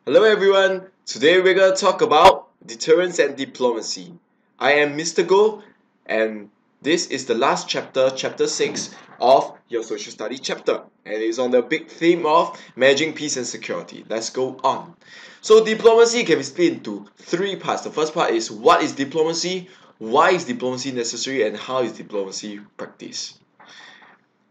Hello everyone, today we're going to talk about deterrence and diplomacy. I am Mr. Go and this is the last chapter, chapter 6 of your social studies chapter, and it's on the big theme of managing peace and security. Let's go on. So diplomacy can be split into three parts. The first part is what is diplomacy, why is diplomacy necessary, and how is diplomacy practiced.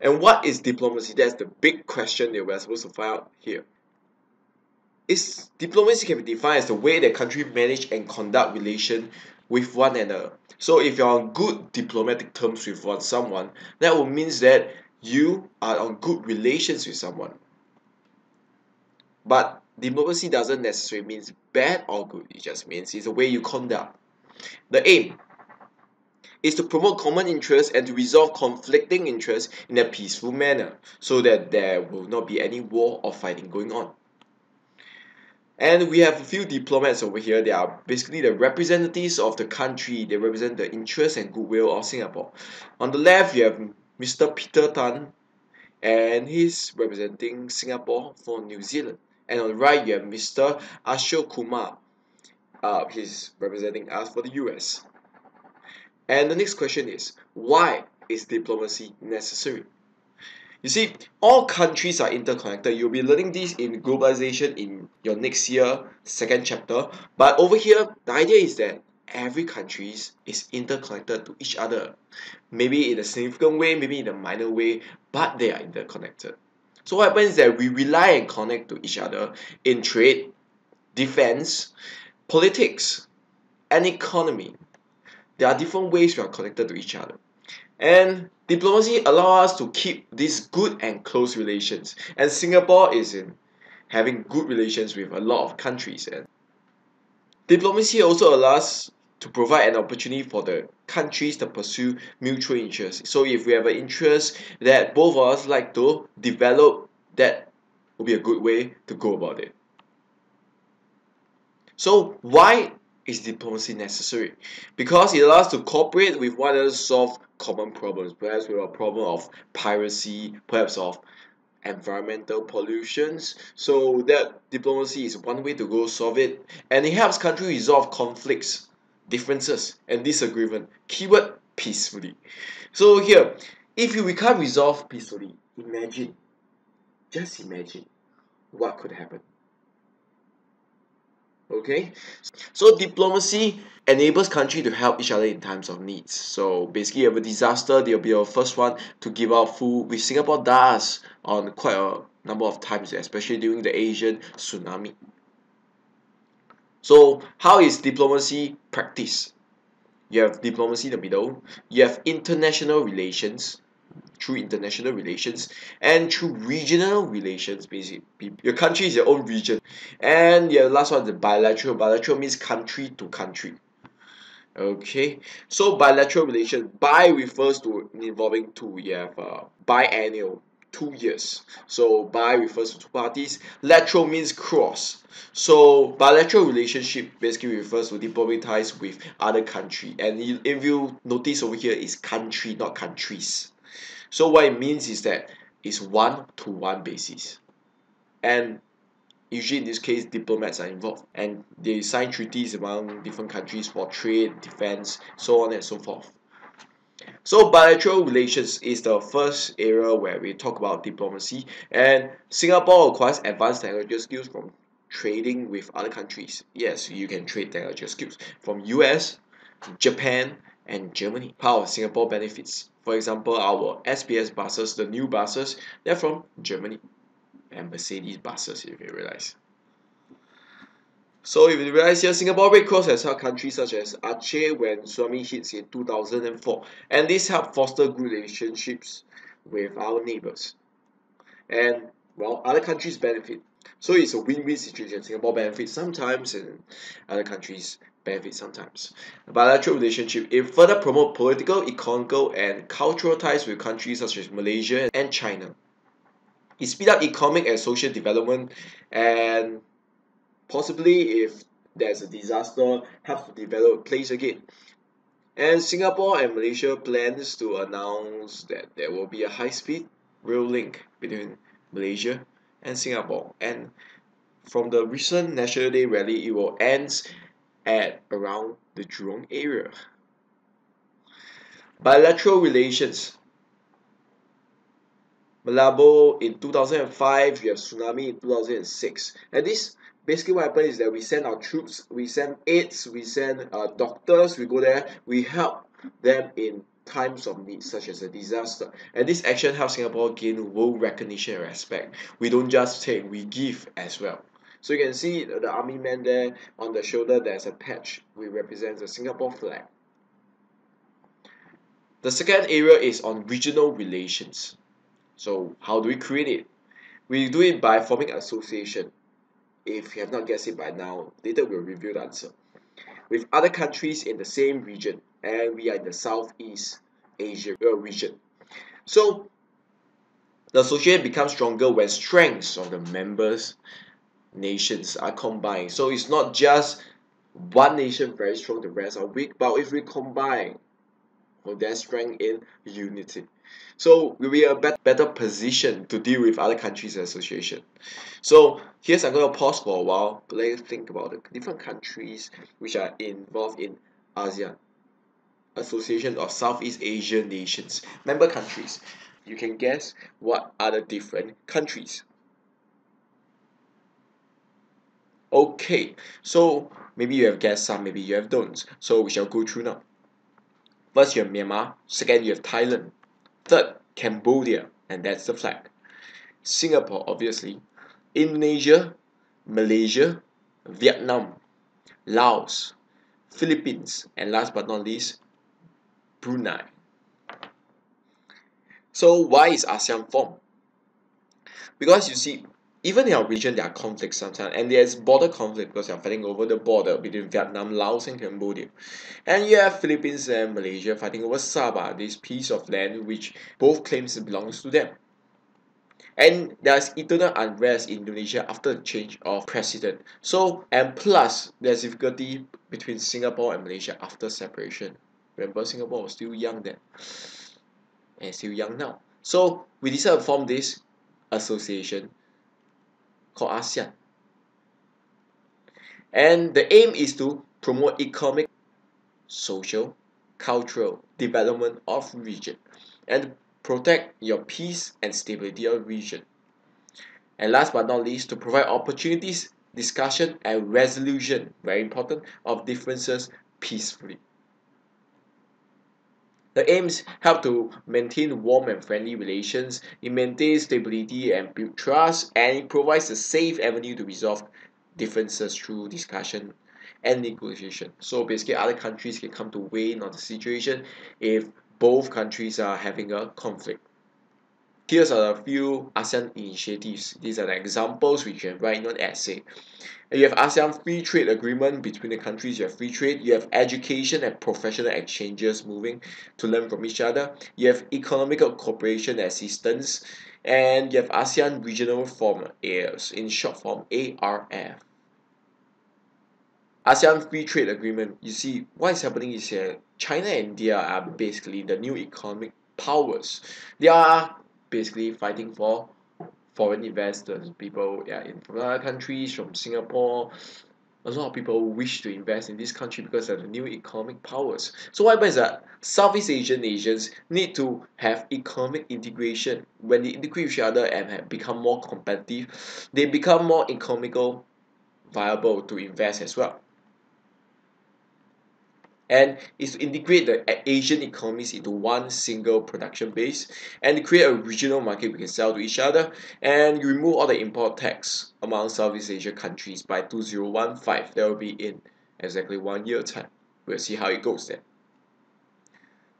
And what is diplomacy? That's the big question that we're supposed to find out here. Diplomacy can be defined as the way that countries manage and conduct relations with one another. So if you're on good diplomatic terms with someone, that would mean that you are on good relations with someone. But diplomacy doesn't necessarily mean bad or good. It just means it's the way you conduct. The aim is to promote common interests and to resolve conflicting interests in a peaceful manner so that there will not be any war or fighting going on. And we have a few diplomats over here. They are basically the representatives of the country. They represent the interests and goodwill of Singapore. On the left, you have Mr. Peter Tan, and he's representing Singapore for New Zealand. And on the right, you have Mr. Ashok Kumar. He's representing us for the U.S. And the next question is, why is diplomacy necessary? You see, all countries are interconnected. You'll be learning this in globalization in your next year, second chapter. But over here, the idea is that every country is interconnected to each other. Maybe in a significant way, maybe in a minor way, but they are interconnected. So what happens is that we rely and connect to each other in trade, defense, politics, and economy. There are different ways we are connected to each other. And diplomacy allows us to keep these good and close relations. And Singapore is in having good relations with a lot of countries. And diplomacy also allows to provide an opportunity for the countries to pursue mutual interests. So if we have an interest that both of us like to develop, that will be a good way to go about it. So why is diplomacy necessary? Because it allows us to cooperate with one another to solve common problems, perhaps with a problem of piracy, perhaps of environmental pollutions. So that diplomacy is one way to go solve it, and it helps countries resolve conflicts, differences, and disagreement. Keyword peacefully. So here, if we can't resolve peacefully, just imagine what could happen. Okay, so diplomacy enables countries to help each other in times of needs. So basically, you have a disaster, they'll be the first one to give out food, which Singapore does on quite a number of times, especially during the Asian tsunami. So how is diplomacy practiced? You have diplomacy in the middle, you have international relations, through international relations, and through regional relations. Basically, your country is your own region. And the last one is the bilateral. Bilateral means country to country. Okay, so bilateral relation, bi refers to involving two. You have biannual, 2 years. So bi refers to two parties. Lateral means cross. So bilateral relationship basically refers to diplomatic ties with other country. And if you notice over here, is country, not countries. So what it means is that it's one-to-one basis. And usually in this case, diplomats are involved. And they sign treaties among different countries for trade, defense, so on and so forth. So bilateral relations is the first area where we talk about diplomacy. And Singapore requires advanced technological skills from trading with other countries. Yes, you can trade technological skills from US, Japan, and Germany. Part of Singapore benefits. For example, our SPS buses, the new buses, they're from Germany. And Mercedes buses, if you realize. So if you realize here, Singapore Red Cross has helped countries such as Aceh when tsunami hits in 2004. And this helped foster good relationships with our neighbors. And, well, other countries benefit. So it's a win-win situation. Singapore benefits sometimes and other countries benefit sometimes. The bilateral relationship, it further promote political, economical, and cultural ties with countries such as Malaysia and China. It speed up economic and social development, and possibly if there's a disaster, helps to develop place again. And Singapore and Malaysia plans to announce that there will be a high-speed rail link between Malaysia and Singapore. And from the recent National Day rally, it will end at around the Jurong area. Bilateral relations. Malabo in 2005, you have tsunami in 2006. And this basically what happens is that we send our troops, we send aids, we send doctors, we go there, we help them in times of need such as a disaster. And this action helps Singapore gain world recognition and respect. We don't just take, we give as well. So you can see the army man there on the shoulder, there's a patch which represents the Singapore flag. The second area is on regional relations. So how do we create it? We do it by forming association. If you have not guessed it by now, later we'll review the answer. With other countries in the same region, and we are in the Southeast Asia region. So the association becomes stronger when strengths of the members nations are combined. So it's not just one nation very strong, the rest are weak, but if we combine their strength in unity, so we'll be a better position to deal with other countries' association. So here's I'm going to pause for a while. Let's think about the different countries which are involved in ASEAN, Association of Southeast Asian Nations, member countries. You can guess what are the different countries. Okay, so maybe you have guessed some, maybe you have don't. So we shall go through now. First, you have Myanmar. Second, you have Thailand. Third, Cambodia, and that's the flag. Singapore, obviously. Indonesia, Malaysia, Vietnam, Laos, Philippines, and last but not least, Brunei. So why is ASEAN formed? Because you see, even in our region, there are conflicts sometimes, and there's border conflict because they're fighting over the border between Vietnam, Laos, and Cambodia. And you have Philippines and Malaysia fighting over Sabah, this piece of land which both claims belongs to them. And there's eternal unrest in Indonesia after the change of president. So, and plus, there's difficulty between Singapore and Malaysia after separation. Remember, Singapore was still young then, and still young now. So, we decided to form this association called ASEAN. And the aim is to promote economic, social, cultural development of region and protect your peace and stability of region. And last but not least, to provide opportunities, discussion, and resolution, very important, of differences peacefully. The aims help to maintain warm and friendly relations, it maintains stability and build trust, and it provides a safe avenue to resolve differences through discussion and negotiation. So basically, other countries can come to weigh in on the situation if both countries are having a conflict. Here's a few ASEAN initiatives. These are the examples which you can write in an essay. And you have ASEAN Free Trade Agreement between the countries. You have free trade. You have education and professional exchanges moving to learn from each other. You have economical cooperation assistance. And you have ASEAN Regional Forum, in short form ARF. ASEAN Free Trade Agreement. You see, what is happening is here, China and India are basically the new economic powers. They are basically fighting for foreign investors, people from other countries, from Singapore. A lot of people wish to invest in this country because they're the new economic powers. So what happens is that Southeast Asian nations need to have economic integration. When they integrate with each other and have become more competitive, they become more economical viable to invest as well. And is to integrate the Asian economies into one single production base and create a regional market we can sell to each other, and you remove all the import tax among Southeast Asia countries by 2015. That will be in exactly 1 year time. We'll see how it goes then.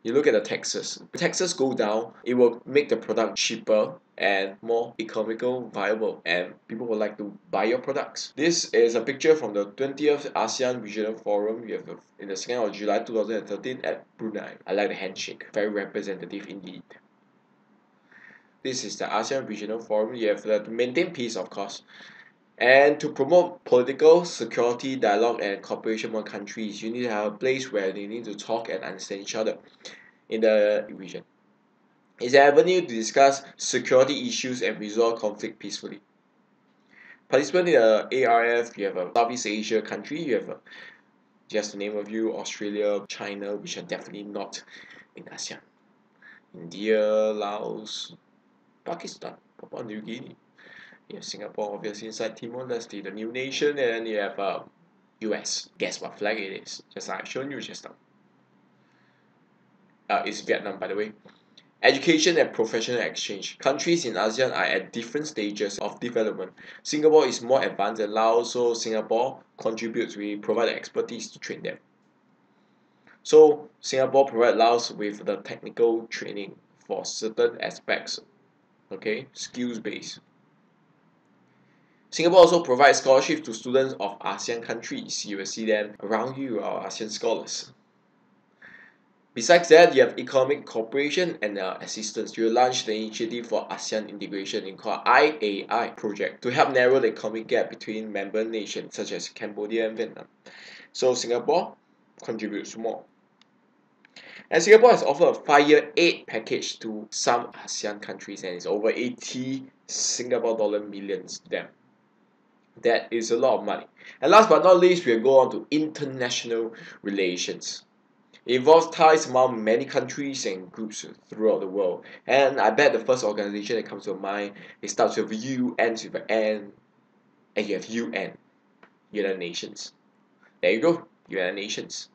You look at the taxes. The taxes go down, it will make the product cheaper and more economical viable, and people will like to buy your products. This is a picture from the 20th ASEAN Regional Forum. You have in the 2nd of July 2013 at Brunei. I like the handshake, very representative indeed. This is the ASEAN Regional Forum. You have to maintain peace, of course, and to promote political, security, dialogue, and cooperation among countries. You need to have a place where they need to talk and understand each other in the region. It's an avenue to discuss security issues and resolve conflict peacefully. Participant in the ARF, you have a Southeast Asia country, you have just to name a few, Australia, China, which are definitely not in ASEAN. India, Laos, Pakistan, Papua New Guinea. You have Singapore, obviously inside Timor-Leste, the new nation, and you have U.S. Guess what flag it is? Just like I showed you just now. It's Vietnam, by the way. Education and professional exchange. Countries in ASEAN are at different stages of development. Singapore is more advanced than Laos, so Singapore contributes, we provide the expertise to train them. So Singapore provides Laos with the technical training for certain aspects, okay, skills based. Singapore also provides scholarships to students of ASEAN countries. You will see them around you, our ASEAN scholars. Besides that, you have economic cooperation and assistance. You launch the initiative for ASEAN integration in called IAI project to help narrow the economic gap between member nations such as Cambodia and Vietnam. So Singapore contributes more. And Singapore has offered a 5-year aid package to some ASEAN countries, and it's over 80 Singapore dollar millions to them. That is a lot of money. And last but not least, we'll go on to international relations. It involves ties among many countries and groups throughout the world. And I bet the first organization that comes to mind, it starts with U, ends with an N, and you have UN, United Nations. There you go, United Nations.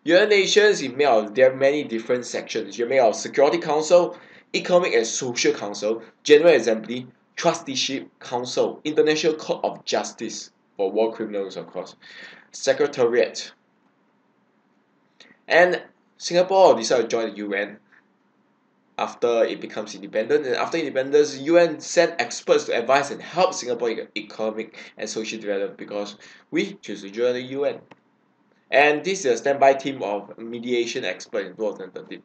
United Nations is made of, there are many different sections. You're made of Security Council, Economic and Social Council, General Assembly, Trusteeship Council, International Court of Justice for war criminals, of course, Secretariat. And Singapore decided to join the UN after it becomes independent. And after independence, UN sent experts to advise and help Singapore economic and social development because we choose to join the UN. And this is a standby team of mediation experts involved in the team.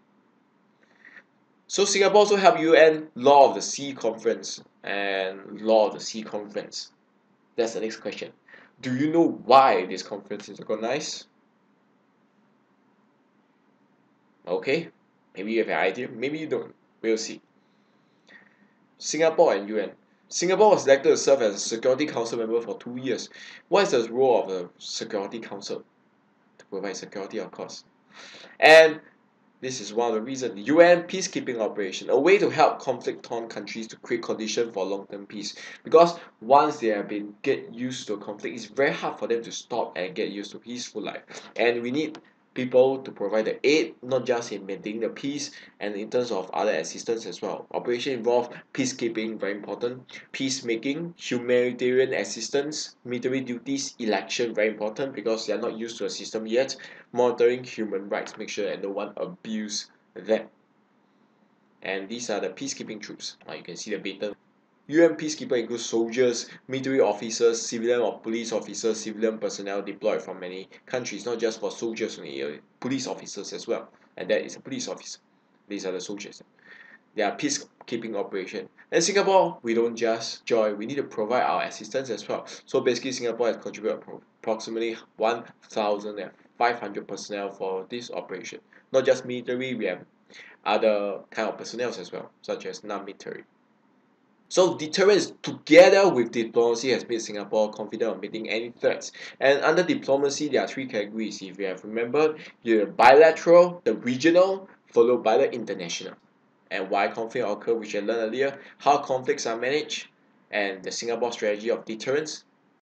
So Singapore also helped UN Law of the Sea Conference and Law of the Sea Conference. That's the next question. Do you know why this conference is organized? Okay, maybe you have an idea, maybe you don't. We'll see. Singapore and UN. Singapore was elected to serve as a Security Council member for 2 years. What is the role of the Security Council? To provide security, of course. And this is one of the reasons. UN peacekeeping operation, a way to help conflict-torn countries to create conditions for long-term peace. Because once they have been get used to a conflict, it's very hard for them to stop and get used to peaceful life. And we need people to provide the aid, not just in maintaining the peace, and in terms of other assistance as well. Operation involve peacekeeping, very important, peacemaking, humanitarian assistance, military duties, election, very important because they are not used to a system yet, monitoring human rights, make sure that no one abuse them. And these are the peacekeeping troops. You can see the baton. UN peacekeeper includes soldiers, military officers, civilian or police officers, civilian personnel deployed from many countries, not just for soldiers only, police officers as well. And that is a police officer. These are the soldiers. They are peacekeeping operation. And Singapore, we don't just join, we need to provide our assistance as well. So basically, Singapore has contributed approximately 1,500 personnel for this operation. Not just military, we have other kind of personnel as well, such as non-military. So deterrence together with diplomacy has made Singapore confident of meeting any threats. And under diplomacy, there are 3 categories. If you have remembered, you have bilateral, the regional, followed by the international. And why conflict occur, which I learned earlier, how conflicts are managed, and the Singapore strategy of deterrence,